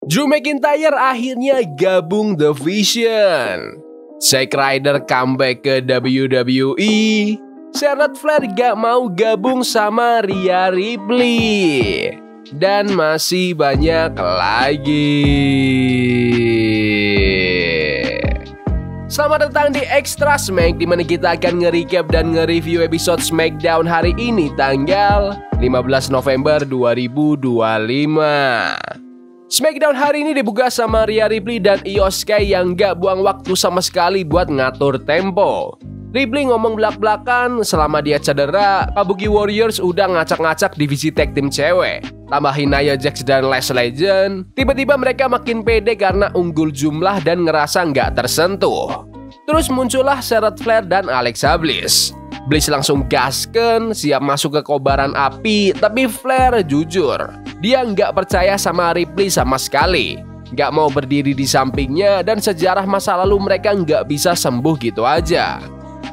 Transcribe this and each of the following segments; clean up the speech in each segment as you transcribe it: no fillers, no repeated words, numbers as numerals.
Drew McIntyre akhirnya gabung The Vision. Zack Ryder comeback ke WWE. Charlotte Flair gak mau gabung sama Rhea Ripley. Dan masih banyak lagi. Selamat datang di Extra Smack, dimana kita akan nge-recap dan nge-review episode SmackDown hari ini tanggal 15 November 2025. SmackDown hari ini dibuka sama Rhea Ripley dan Io Sky yang gak buang waktu sama sekali buat ngatur tempo. Ripley ngomong belak-belakan selama dia cedera, Kabuki Warriors udah ngacak-ngacak divisi tag team cewek. Tambahin Nia Jax dan Lash Legend, tiba-tiba mereka makin pede karena unggul jumlah dan ngerasa nggak tersentuh. Terus muncullah Charlotte Flair dan Alexa Bliss. Bliss langsung gasken, siap masuk ke kobaran api, tapi Flair jujur. Dia nggak percaya sama Ripley sama sekali. Nggak mau berdiri di sampingnya dan sejarah masa lalu mereka nggak bisa sembuh gitu aja.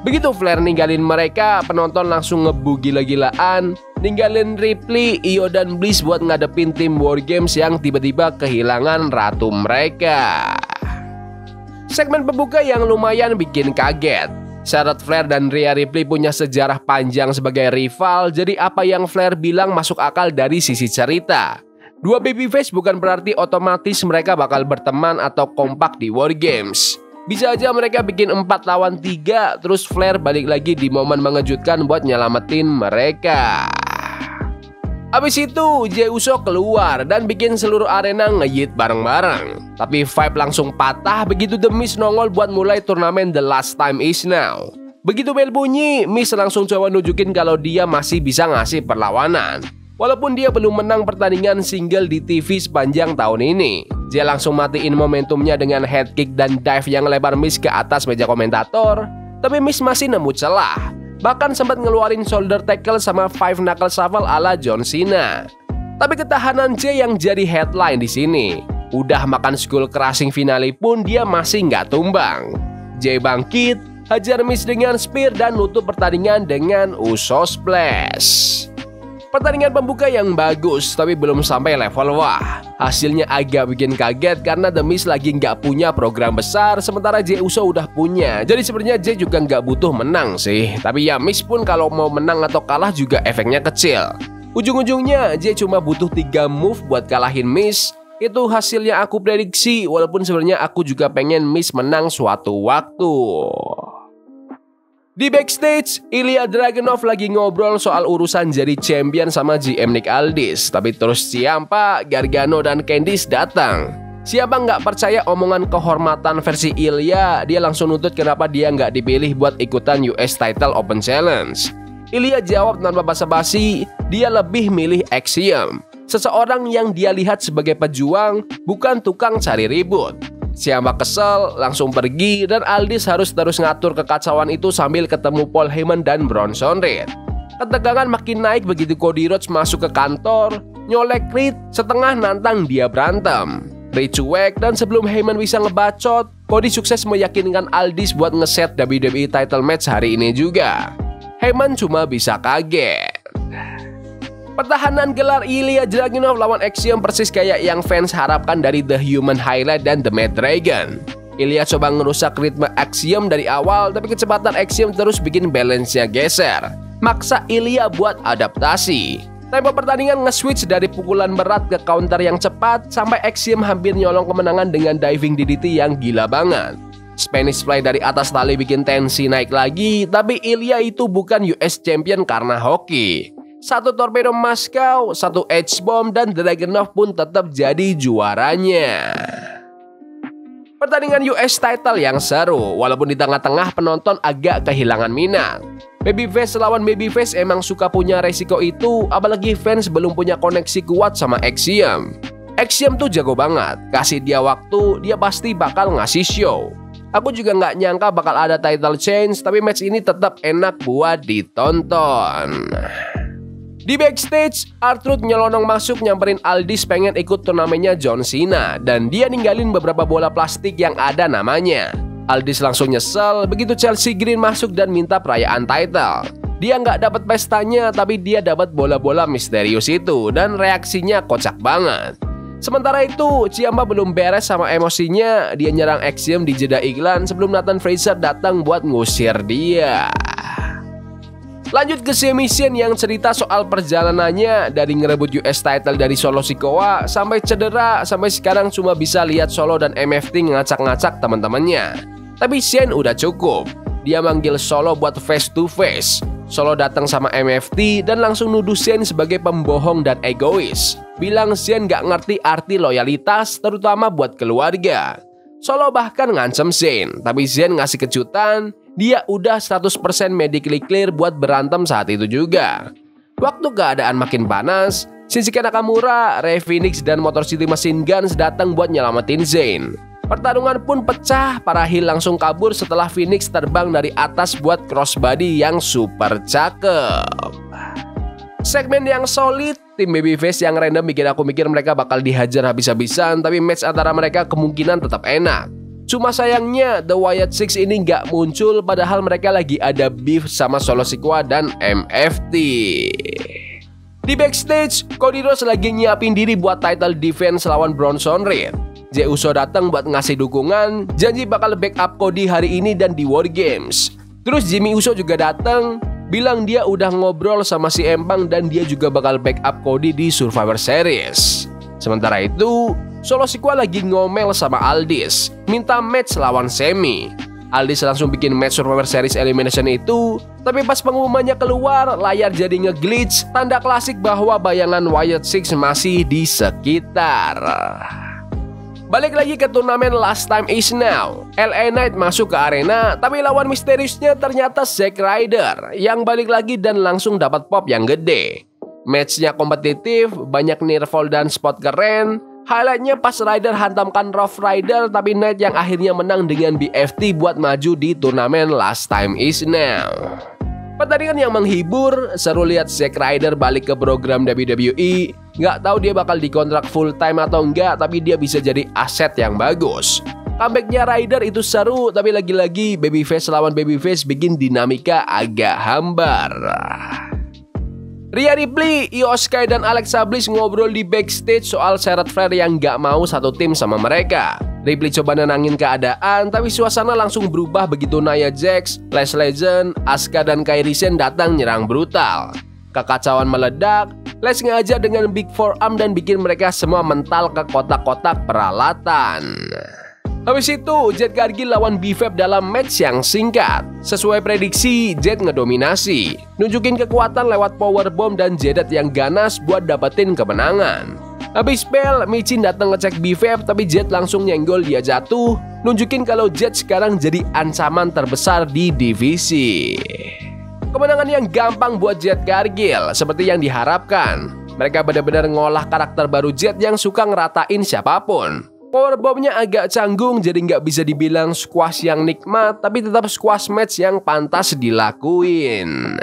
Begitu Flair ninggalin mereka, penonton langsung ngebu gila-gilaan, ninggalin Ripley, Io, dan Bliss buat ngadepin tim War Games yang tiba-tiba kehilangan ratu mereka. Segmen pembuka yang lumayan bikin kaget. Charlotte Flair dan Rhea Ripley punya sejarah panjang sebagai rival, jadi apa yang Flair bilang masuk akal dari sisi cerita. Dua babyface bukan berarti otomatis mereka bakal berteman atau kompak di War Games. Bisa aja mereka bikin 4 lawan 3, terus Flair balik lagi di momen mengejutkan buat nyelamatin mereka. Abis itu Jey Uso keluar dan bikin seluruh arena ngeyit bareng-bareng. Tapi vibe langsung patah begitu The Miz nongol buat mulai turnamen The Last Time Is Now. Begitu bel bunyi, Miz langsung coba nunjukin kalau dia masih bisa ngasih perlawanan. Walaupun dia belum menang pertandingan single di TV sepanjang tahun ini. Dia langsung matiin momentumnya dengan head kick dan dive yang lebar Miz ke atas meja komentator. Tapi Miz masih nemu celah. Bahkan sempat ngeluarin shoulder tackle sama five knuckle shuffle ala John Cena. Tapi ketahanan Jey yang jadi headline di sini. Udah makan skull crushing finale pun dia masih nggak tumbang. Jey bangkit, hajar Miz dengan spear dan nutup pertandingan dengan Uso Splash. Pertandingan pembuka yang bagus, tapi belum sampai level wah. Hasilnya agak bikin kaget karena The Miz lagi nggak punya program besar, sementara Jey Uso udah punya. Jadi sebenarnya Jey juga nggak butuh menang sih. Tapi ya Miz pun kalau mau menang atau kalah juga efeknya kecil. Ujung-ujungnya Jey cuma butuh 3 move buat kalahin Miz. Itu hasilnya aku prediksi, walaupun sebenarnya aku juga pengen Miz menang suatu waktu. Di backstage, Ilya Dragunov lagi ngobrol soal urusan jadi champion sama GM Nick Aldis. Tapi terus Ciampa, Gargano, dan Candice datang. Siapa nggak percaya omongan kehormatan versi Ilya, dia langsung nuntut kenapa dia nggak dipilih buat ikutan US Title Open Challenge. Ilya jawab tanpa basa-basi, dia lebih milih Axiom. Seseorang yang dia lihat sebagai pejuang, bukan tukang cari ribut. Ciampa kesel, langsung pergi, dan Aldis harus terus ngatur kekacauan itu sambil ketemu Paul Heyman dan Bronson Reed. Ketegangan makin naik begitu Cody Rhodes masuk ke kantor, nyolek Reed, setengah nantang dia berantem. Reed cuek, dan sebelum Heyman bisa ngebacot, Cody sukses meyakinkan Aldis buat ngeset WWE title match hari ini juga. Heyman cuma bisa kaget. Pertahanan gelar Ilya Dragunov lawan Axiom persis kayak yang fans harapkan dari The Human Highlight dan The Mad Dragon. Ilya coba ngerusak ritme Axiom dari awal, tapi kecepatan Axiom terus bikin balance-nya geser. Maksa Ilya buat adaptasi. Tempo pertandingan nge-switch dari pukulan berat ke counter yang cepat, sampai Axiom hampir nyolong kemenangan dengan diving DDT yang gila banget. Spanish Fly dari atas tali bikin tensi naik lagi, tapi Ilya itu bukan US Champion karena hoki. 1 torpedo Moscow, 1 H-bomb, dan Dragunov pun tetap jadi juaranya. Pertandingan US title yang seru, walaupun di tengah-tengah penonton agak kehilangan minat. Babyface lawan babyface emang suka punya resiko itu, apalagi fans belum punya koneksi kuat sama Axiom. Axiom tuh jago banget, kasih dia waktu, dia pasti bakal ngasih show. Aku juga nggak nyangka bakal ada title change, tapi match ini tetap enak buat ditonton. Di backstage, R-Truth nyelonong masuk nyamperin Aldis pengen ikut turnamennya John Cena, dan dia ninggalin beberapa bola plastik yang ada namanya. Aldis langsung nyesel begitu Chelsea Green masuk dan minta perayaan title. Dia nggak dapat pestanya, tapi dia dapat bola-bola misterius itu, dan reaksinya kocak banget. Sementara itu, Ciampa belum beres sama emosinya, dia nyerang Axiom di jeda iklan sebelum Nathan Fraser datang buat ngusir dia. Lanjut ke Sami Zayn yang cerita soal perjalanannya dari ngerebut US title dari Solo Sikoa sampai cedera, sampai sekarang cuma bisa lihat Solo dan MFT ngacak-ngacak teman-temannya. Tapi Zayn udah cukup. Dia manggil Solo buat face to face. Solo datang sama MFT dan langsung nuduh Zayn sebagai pembohong dan egois. Bilang Zayn gak ngerti arti loyalitas, terutama buat keluarga. Solo bahkan ngancem Zayn, tapi Zayn ngasih kejutan, dia udah 100% medically clear buat berantem saat itu juga. Waktu keadaan makin panas, Shinsuke Nakamura, Rey Fenix, dan Motor City Machine Guns datang buat nyelamatin Zayn. Pertarungan pun pecah, para heel langsung kabur setelah Phoenix terbang dari atas buat crossbody yang super cakep. Segmen yang solid, tim babyface yang random bikin aku mikir mereka bakal dihajar habis-habisan, tapi match antara mereka kemungkinan tetap enak. Cuma sayangnya The Wyatt Six ini nggak muncul padahal mereka lagi ada beef sama Solo Sikoa dan MFT. Di backstage, Cody Rhodes lagi nyiapin diri buat title defense lawan Bronson Reed. Jey Uso datang buat ngasih dukungan, janji bakal backup Cody hari ini dan di War Games. Terus Jimmy Uso juga datang, bilang dia udah ngobrol sama si Empang dan dia juga bakal backup Cody di Survivor Series. Sementara itu, Solo Sikoa lagi ngomel sama Aldis, minta match lawan Sami. Aldis langsung bikin match Survivor Series Elimination itu, tapi pas pengumumannya keluar, layar jadi nge-glitch, tanda klasik bahwa bayangan Wyatt Six masih di sekitar. Balik lagi ke turnamen Last Time Is Now. LA Knight masuk ke arena, tapi lawan misteriusnya ternyata Zack Ryder yang balik lagi dan langsung dapat pop yang gede. Matchnya kompetitif, banyak near fall dan spot keren. Highlightnya pas Ryder hantamkan Rough Rider, tapi Knight yang akhirnya menang dengan BFT buat maju di turnamen Last Time Is Now. Pertandingan yang menghibur, seru lihat Zack Ryder balik ke program WWE. Nggak tahu dia bakal dikontrak full time atau enggak, tapi dia bisa jadi aset yang bagus. Comebacknya Ryder itu seru, tapi lagi-lagi babyface lawan babyface bikin dinamika agak hambar. Rhea Ripley, Io Sky, dan Alexa Bliss ngobrol di backstage soal Charlotte Flair yang nggak mau satu tim sama mereka. Ripley coba nenangin keadaan, tapi suasana langsung berubah begitu Nia Jax, Lash Legend, Asuka, dan Kairi Sane datang nyerang brutal. Kekacauan meledak, Lash ngajar dengan Big Forearm dan bikin mereka semua mental ke kotak-kotak peralatan. Habis itu, Jade Cargill lawan B-Fab dalam match yang singkat. Sesuai prediksi, Jade ngedominasi, nunjukin kekuatan lewat powerbomb dan jedet yang ganas buat dapetin kemenangan. Habis bel, Michin datang ngecek B-Fab, tapi Jade langsung nyenggol dia jatuh, nunjukin kalau Jade sekarang jadi ancaman terbesar di divisi. Kemenangan yang gampang buat Jade Cargill, seperti yang diharapkan. Mereka benar-benar ngolah karakter baru Jade yang suka ngeratain siapapun. Powerbombnya agak canggung, jadi nggak bisa dibilang squash yang nikmat, tapi tetap squash match yang pantas dilakuin.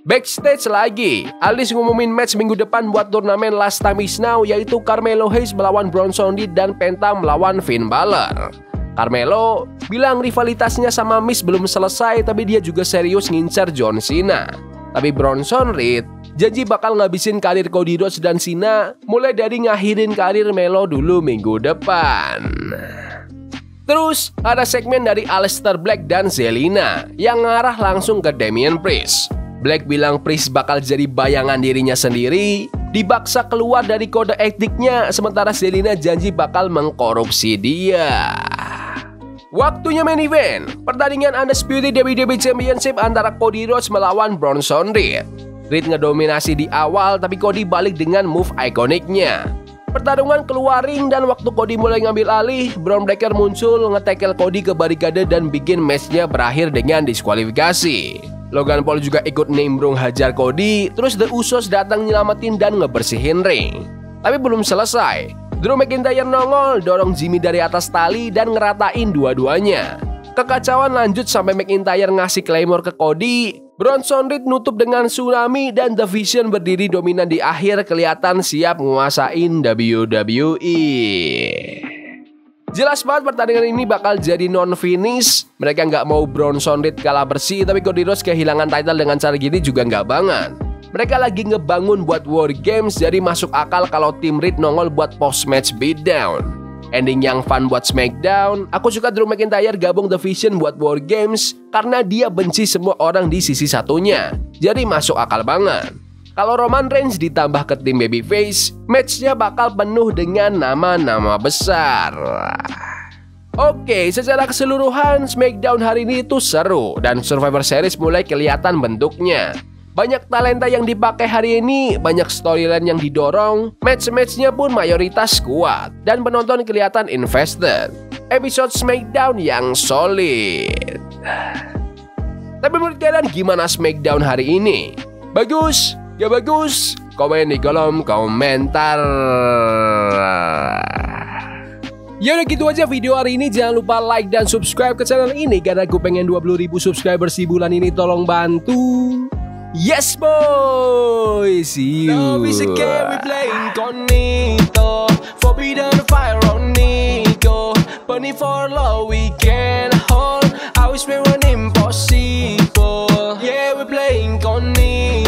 Backstage lagi, Aldis ngumumin match minggu depan buat turnamen Last Time Is Now, yaitu Carmelo Hayes melawan Bronson Reed dan Penta melawan Finn Balor. Carmelo bilang rivalitasnya sama Miz belum selesai, tapi dia juga serius ngincar John Cena. Tapi Bronson Reed janji bakal ngabisin karir Cody Rhodes dan Cena, mulai dari ngakhirin karir Melo dulu minggu depan. Terus ada segmen dari Aleister Black dan Zelina yang ngarah langsung ke Damian Priest. Black bilang Priest bakal jadi bayangan dirinya sendiri, dibaksa keluar dari kode etiknya, sementara Zelina janji bakal mengkorupsi dia. Waktunya main event, pertandingan Undisputed WWE Championship antara Cody Rhodes melawan Bronson Reed. Reed ngedominasi di awal, tapi Cody balik dengan move ikoniknya. Pertarungan keluar ring dan waktu Cody mulai ngambil alih, Bron Breakker muncul nge-tackle Cody ke barikade dan bikin matchnya berakhir dengan diskualifikasi. Logan Paul juga ikut nimbrung hajar Cody, terus The Usos datang nyelamatin dan ngebersihin ring. Tapi belum selesai, Drew McIntyre nongol, dorong Jimmy dari atas tali dan ngeratain dua-duanya. Kekacauan lanjut sampai McIntyre ngasih Claymore ke Cody. Bronson Reed nutup dengan tsunami dan The Vision berdiri dominan di akhir, kelihatan siap nguasain WWE. Jelas banget pertandingan ini bakal jadi non-finish. Mereka nggak mau Bronson Reed kalah bersih, tapi Cody Rhodes kehilangan title dengan cara gini juga nggak banget. Mereka lagi ngebangun buat War Games, jadi masuk akal kalau tim Reed nongol buat post-match beatdown. Ending yang fun buat SmackDown. Aku suka Drew McIntyre gabung The Vision buat War Games karena dia benci semua orang di sisi satunya. Jadi masuk akal banget. Kalau Roman Reigns ditambah ke tim babyface, matchnya bakal penuh dengan nama-nama besar. Oke, secara keseluruhan SmackDown hari ini itu seru dan Survivor Series mulai kelihatan bentuknya. Banyak talenta yang dipakai hari ini, banyak storyline yang didorong, match-matchnya pun mayoritas kuat dan penonton kelihatan invested. Episode SmackDown yang solid. Tapi menurut kalian gimana SmackDown hari ini? Bagus? Gak bagus? Komen di kolom komentar. Ya udah gitu aja video hari ini. Jangan lupa like dan subscribe ke channel ini karena gue pengen 20.000 subscribers di bulan ini. Tolong bantu. Yes boy. See you. Love is a game we play incognito. Forbidden fire on Nico. Bunny for love we can hold. I wish we were impossible. Yeah we play incognito.